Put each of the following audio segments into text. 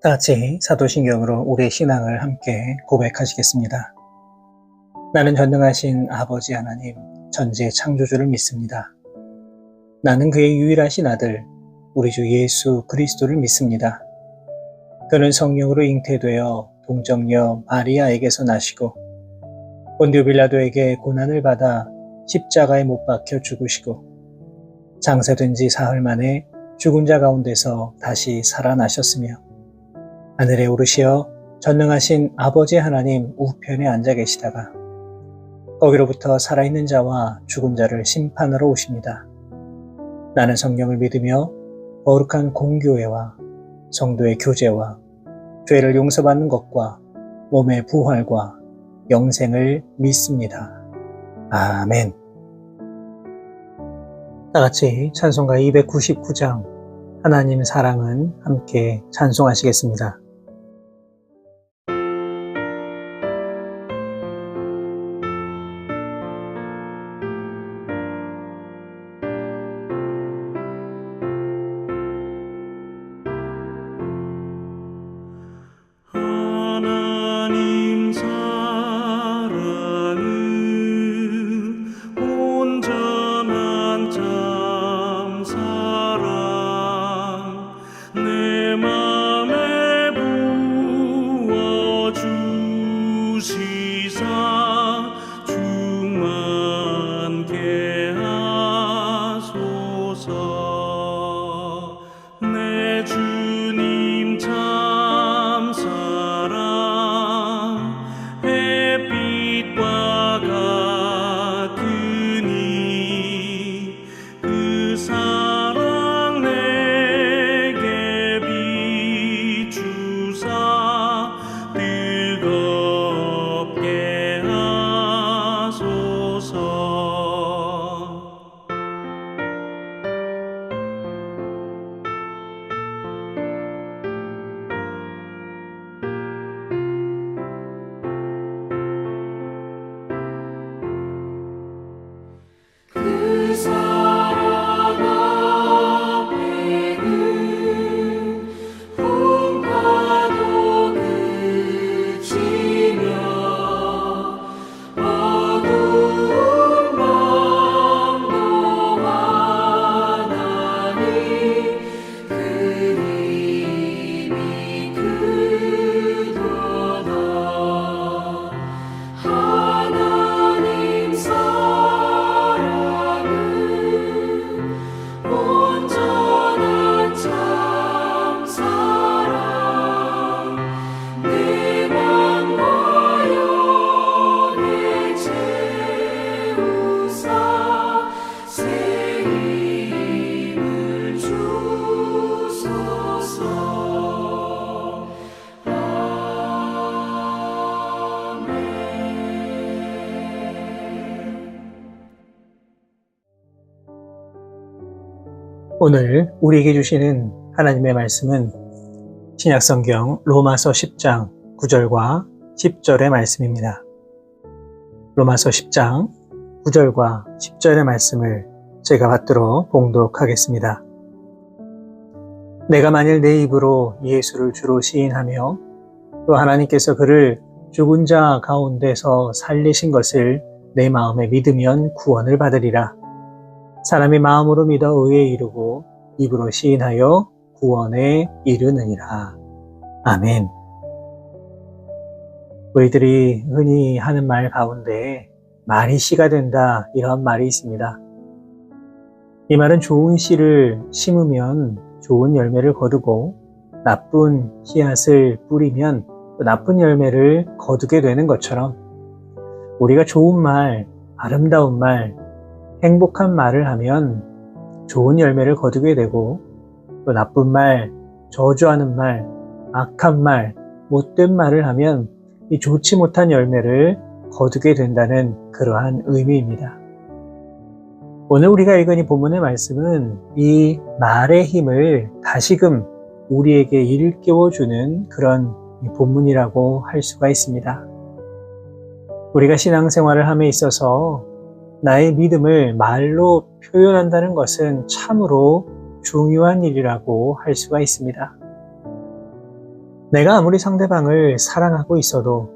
다 같이 사도신경으로 우리의 신앙을 함께 고백하시겠습니다. 나는 전능하신 아버지 하나님, 전지의 창조주를 믿습니다. 나는 그의 유일하신 아들, 우리 주 예수 그리스도를 믿습니다. 그는 성령으로 잉태되어 동정녀 마리아에게서 나시고 본디오 빌라도에게 고난을 받아 십자가에 못 박혀 죽으시고 장사된 지 사흘 만에 죽은 자 가운데서 다시 살아나셨으며 하늘에 오르시어 전능하신 아버지 하나님 우편에 앉아 계시다가 거기로부터 살아있는 자와 죽은 자를 심판하러 오십니다. 나는 성령을 믿으며 거룩한 공교회와 성도의 교제와 죄를 용서받는 것과 몸의 부활과 영생을 믿습니다. 아멘. 다같이 찬송가 299장 하나님 사랑은 함께 찬송하시겠습니다. 하나님 사랑은 온전한 참 사랑 내 맘에 부어주시사 충만케 하소서. 내 주님 참 사랑 햇빛과 같으니 그 사랑 내게 비추사 뜨겁게 하소서. 그 사랑 앞에는 풍파도 그치며 어두운 밤도 환하니 그 힘이 크도다. 하나님 사랑은 온전한 참 사랑 내 맘과 영에 채우사 새 힘을 주소서. 오늘 우리에게 주시는 하나님의 말씀은 신약성경 로마서 10장 9절과 10절의 말씀입니다. 로마서 10장 9절과 10절의 말씀을 제가 받들어 봉독하겠습니다. 내가 만일 내 입으로 예수를 주로 시인하며 또 하나님께서 그를 죽은 자 가운데서 살리신 것을 내 마음에 믿으면 구원을 받으리라. 사람이 마음으로 믿어 의에 이르고 입으로 시인하여 구원에 이르느니라. 아멘. 우리들이 흔히 하는 말 가운데 말이 씨가 된다, 이런 말이 있습니다. 이 말은 좋은 씨를 심으면 좋은 열매를 거두고 나쁜 씨앗을 뿌리면 또 나쁜 열매를 거두게 되는 것처럼 우리가 좋은 말, 아름다운 말, 행복한 말을 하면 좋은 열매를 거두게 되고 또 나쁜 말, 저주하는 말, 악한 말, 못된 말을 하면 이 좋지 못한 열매를 거두게 된다는 그러한 의미입니다. 오늘 우리가 읽은 이 본문의 말씀은 이 말의 힘을 다시금 우리에게 일깨워주는 그런 본문이라고 할 수가 있습니다. 우리가 신앙생활을 함에 있어서 나의 믿음을 말로 표현한다는 것은 참으로 중요한 일이라고 할 수가 있습니다. 내가 아무리 상대방을 사랑하고 있어도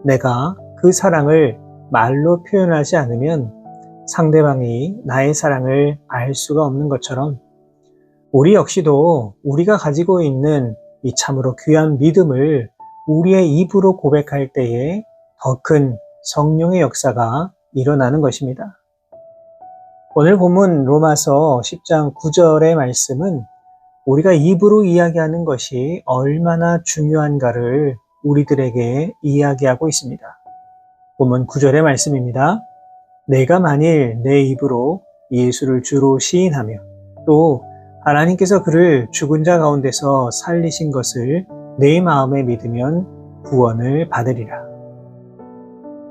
내가 그 사랑을 말로 표현하지 않으면 상대방이 나의 사랑을 알 수가 없는 것처럼 우리 역시도 우리가 가지고 있는 이 참으로 귀한 믿음을 우리의 입으로 고백할 때에 더 큰 성령의 역사가 일어나는 것입니다. 오늘 본문 로마서 10장 9절의 말씀은 우리가 입으로 이야기하는 것이 얼마나 중요한가를 우리들에게 이야기하고 있습니다. 본문 9절의 말씀입니다. 내가 만일 내 입으로 예수를 주로 시인하며 또 하나님께서 그를 죽은 자 가운데서 살리신 것을 내 마음에 믿으면 구원을 받으리라.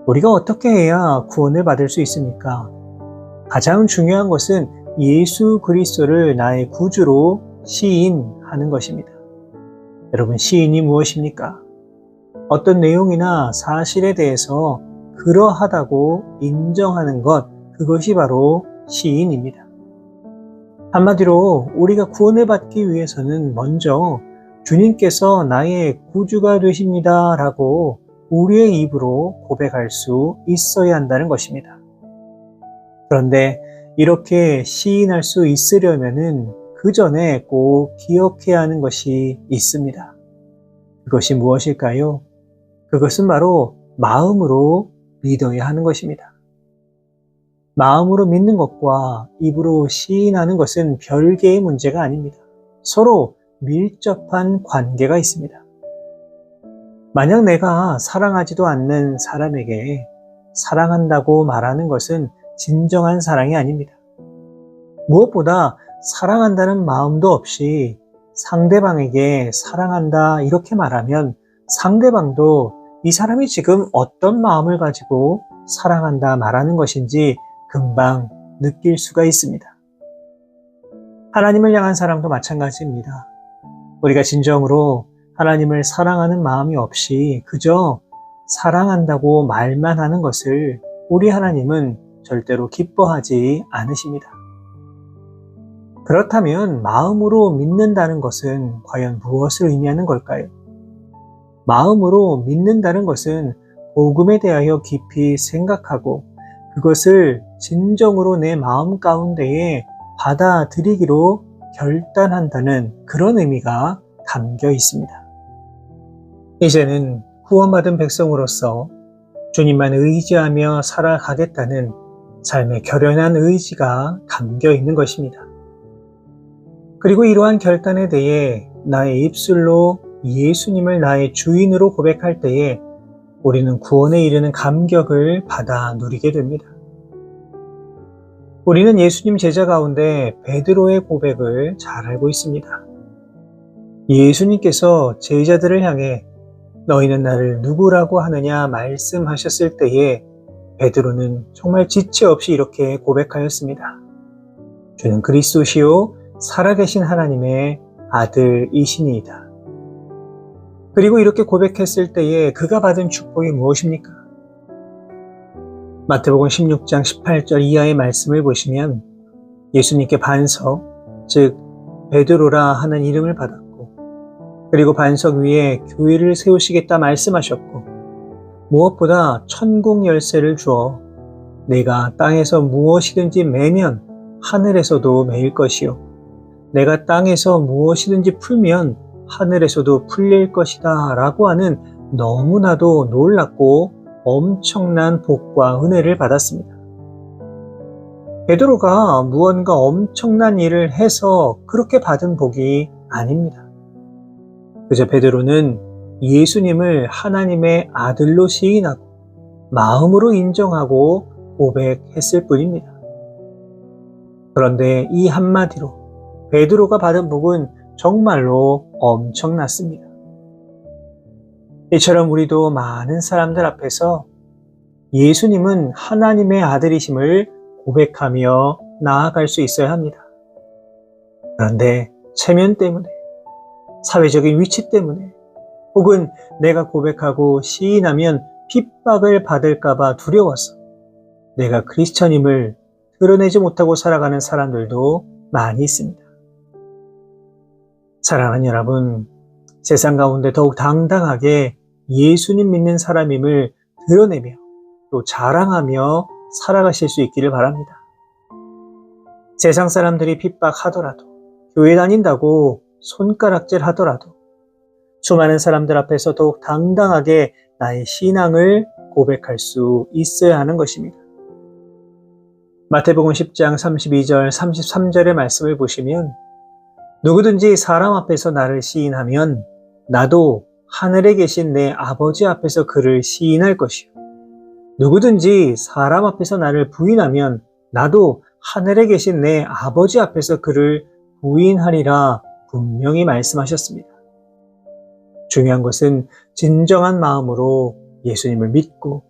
우리가 어떻게 해야 구원을 받을 수 있습니까? 가장 중요한 것은 예수 그리스도를 나의 구주로 시인하는 것입니다. 여러분, 시인이 무엇입니까? 어떤 내용이나 사실에 대해서 그러하다고 인정하는 것, 그것이 바로 시인입니다. 한마디로 우리가 구원을 받기 위해서는 먼저 주님께서 나의 구주가 되십니다 라고 우리의 입으로 고백할 수 있어야 한다는 것입니다. 그런데 이렇게 시인할 수 있으려면은 그 전에 꼭 기억해야 하는 것이 있습니다. 그것이 무엇일까요? 그것은 바로 마음으로 믿어야 하는 것입니다. 마음으로 믿는 것과 입으로 시인하는 것은 별개의 문제가 아닙니다. 서로 밀접한 관계가 있습니다. 만약 내가 사랑하지도 않는 사람에게 사랑한다고 말하는 것은 진정한 사랑이 아닙니다. 무엇보다 사랑한다는 마음도 없이 상대방에게 사랑한다 이렇게 말하면 상대방도 이 사람이 지금 어떤 마음을 가지고 사랑한다 말하는 것인지 금방 느낄 수가 있습니다. 하나님을 향한 사랑도 마찬가지입니다. 우리가 진정으로 하나님을 사랑하는 마음이 없이 그저 사랑한다고 말만 하는 것을 우리 하나님은 절대로 기뻐하지 않으십니다. 그렇다면 마음으로 믿는다는 것은 과연 무엇을 의미하는 걸까요? 마음으로 믿는다는 것은 복음에 대하여 깊이 생각하고 그것을 진정으로 내 마음 가운데에 받아들이기로 결단한다는 그런 의미가 담겨 있습니다. 이제는 구원받은 백성으로서 주님만 의지하며 살아가겠다는 삶의 결연한 의지가 담겨 있는 것입니다. 그리고 이러한 결단에 대해 나의 입술로 예수님을 나의 주인으로 고백할 때에 우리는 구원에 이르는 감격을 받아 누리게 됩니다. 우리는 예수님 제자 가운데 베드로의 고백을 잘 알고 있습니다. 예수님께서 제자들을 향해 너희는 나를 누구라고 하느냐 말씀하셨을 때에 베드로는 정말 지체 없이 이렇게 고백하였습니다. 주는 그리스도시요 살아계신 하나님의 아들이시니이다. 그리고 이렇게 고백했을 때에 그가 받은 축복이 무엇입니까? 마태복음 16장 18절 이하의 말씀을 보시면 예수님께 반석, 즉 베드로라 하는 이름을 받았고 그리고 반석 위에 교회를 세우시겠다 말씀하셨고 무엇보다 천국 열쇠를 주어 내가 땅에서 무엇이든지 매면 하늘에서도 매일 것이요 내가 땅에서 무엇이든지 풀면 하늘에서도 풀릴 것이다 라고 하는 너무나도 놀랍고 엄청난 복과 은혜를 받았습니다. 베드로가 무언가 엄청난 일을 해서 그렇게 받은 복이 아닙니다. 그저 베드로는 예수님을 하나님의 아들로 시인하고 마음으로 인정하고 고백했을 뿐입니다. 그런데 이 한마디로 베드로가 받은 복은 정말로 엄청났습니다. 이처럼 우리도 많은 사람들 앞에서 예수님은 하나님의 아들이심을 고백하며 나아갈 수 있어야 합니다. 그런데 체면 때문에, 사회적인 위치 때문에, 혹은 내가 고백하고 시인하면 핍박을 받을까봐 두려워서 내가 크리스천임을 드러내지 못하고 살아가는 사람들도 많이 있습니다. 사랑하는 여러분, 세상 가운데 더욱 당당하게 예수님 믿는 사람임을 드러내며 또 자랑하며 살아가실 수 있기를 바랍니다. 세상 사람들이 핍박하더라도, 교회 다닌다고 손가락질 하더라도 수많은 사람들 앞에서 더욱 당당하게 나의 신앙을 고백할 수 있어야 하는 것입니다. 마태복음 10장 32절 33절의 말씀을 보시면 누구든지 사람 앞에서 나를 시인하면 나도 하늘에 계신 내 아버지 앞에서 그를 시인할 것이요. 누구든지 사람 앞에서 나를 부인하면 나도 하늘에 계신 내 아버지 앞에서 그를 부인하리라 분명히 말씀하셨습니다. 중요한 것은 진정한 마음으로 예수님을 믿고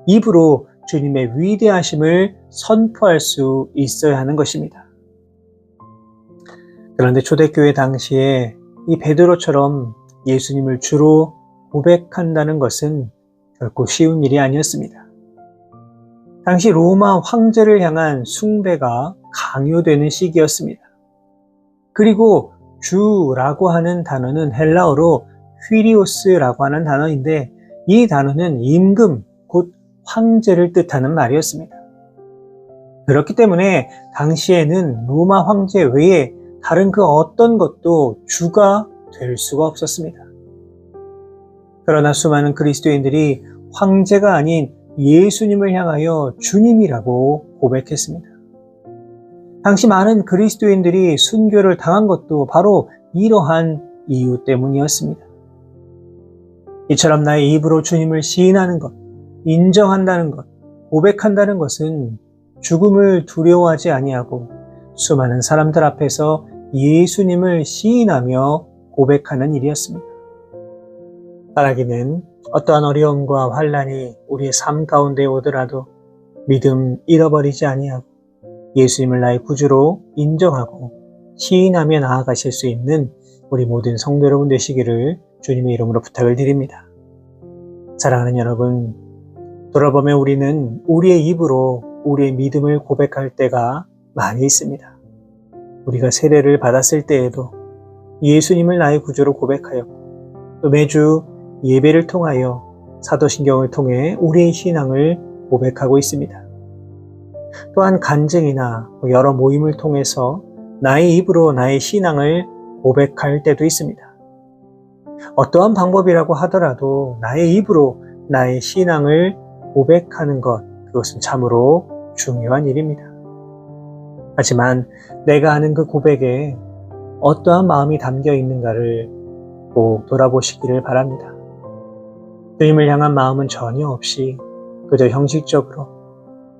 입으로 주님의 위대하심을 선포할 수 있어야 하는 것입니다. 그런데 초대교회 당시에 이 베드로처럼 예수님을 주로 고백한다는 것은 결코 쉬운 일이 아니었습니다. 당시 로마 황제를 향한 숭배가 강요되는 시기였습니다. 그리고 주라고 하는 단어는 헬라어로 휘리오스라고 하는 단어인데 이 단어는 임금, 곧 황제를 뜻하는 말이었습니다. 그렇기 때문에 당시에는 로마 황제 외에 다른 그 어떤 것도 주가 될 수가 없었습니다. 그러나 수많은 그리스도인들이 황제가 아닌 예수님을 향하여 주님이라고 고백했습니다. 당시 많은 그리스도인들이 순교를 당한 것도 바로 이러한 이유 때문이었습니다. 이처럼 나의 입으로 주님을 시인하는 것, 인정한다는 것, 고백한다는 것은 죽음을 두려워하지 아니하고 수많은 사람들 앞에서 예수님을 시인하며 고백하는 일이었습니다. 바라기는 어떠한 어려움과 환난이 우리의 삶 가운데 오더라도 믿음 잃어버리지 아니하고 예수님을 나의 구주로 인정하고 시인하며 나아가실 수 있는 우리 모든 성도 여러분 되시기를 주님의 이름으로 부탁을 드립니다. 사랑하는 여러분, 돌아보면 우리는 우리의 입으로 우리의 믿음을 고백할 때가 많이 있습니다. 우리가 세례를 받았을 때에도 예수님을 나의 구주로 고백하였고 또 매주 예배를 통하여 사도신경을 통해 우리의 신앙을 고백하고 있습니다. 또한 간증이나 여러 모임을 통해서 나의 입으로 나의 신앙을 고백할 때도 있습니다. 어떠한 방법이라고 하더라도 나의 입으로 나의 신앙을 고백하는 것, 그것은 참으로 중요한 일입니다. 하지만 내가 하는 그 고백에 어떠한 마음이 담겨 있는가를 꼭 돌아보시기를 바랍니다. 주님을 향한 마음은 전혀 없이 그저 형식적으로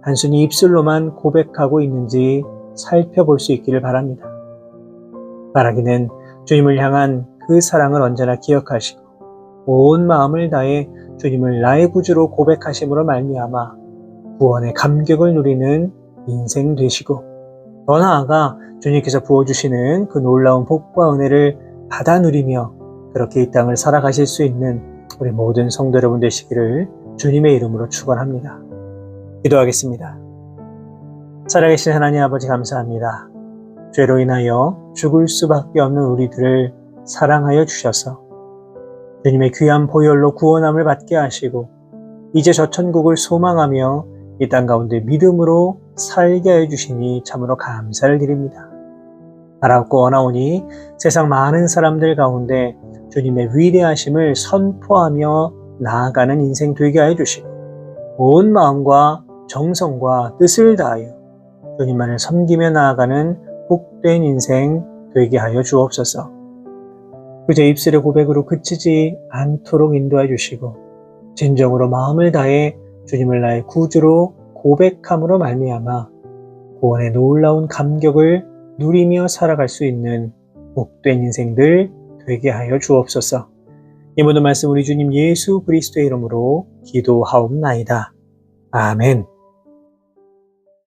단순히 입술로만 고백하고 있는지 살펴볼 수 있기를 바랍니다. 바라기는 주님을 향한 그 사랑을 언제나 기억하시고 온 마음을 다해 주님을 나의 구주로 고백하심으로 말미암아 구원의 감격을 누리는 인생 되시고 더 나아가 주님께서 부어주시는 그 놀라운 복과 은혜를 받아 누리며 그렇게 이 땅을 살아가실 수 있는 우리 모든 성도 여러분 되시기를 주님의 이름으로 축원합니다. 기도하겠습니다. 살아계신 하나님 아버지 감사합니다. 죄로 인하여 죽을 수밖에 없는 우리들을 사랑하여 주셔서 주님의 귀한 보혈로 구원함을 받게 하시고 이제 저 천국을 소망하며 이 땅 가운데 믿음으로 살게 하여 주시니 참으로 감사를 드립니다. 바라옵고 원하오니 세상 많은 사람들 가운데 주님의 위대하심을 선포하며 나아가는 인생 되게 하여 주시고 온 마음과 정성과 뜻을 다하여 주님만을 섬기며 나아가는 복된 인생 되게 하여 주옵소서. 그저 입술의 고백으로 그치지 않도록 인도해 주시고 진정으로 마음을 다해 주님을 나의 구주로 고백함으로 말미암아 구원의 놀라운 감격을 누리며 살아갈 수 있는 복된 인생들 되게 하여 주옵소서. 이 모든 말씀 우리 주님 예수 그리스도의 이름으로 기도하옵나이다. 아멘.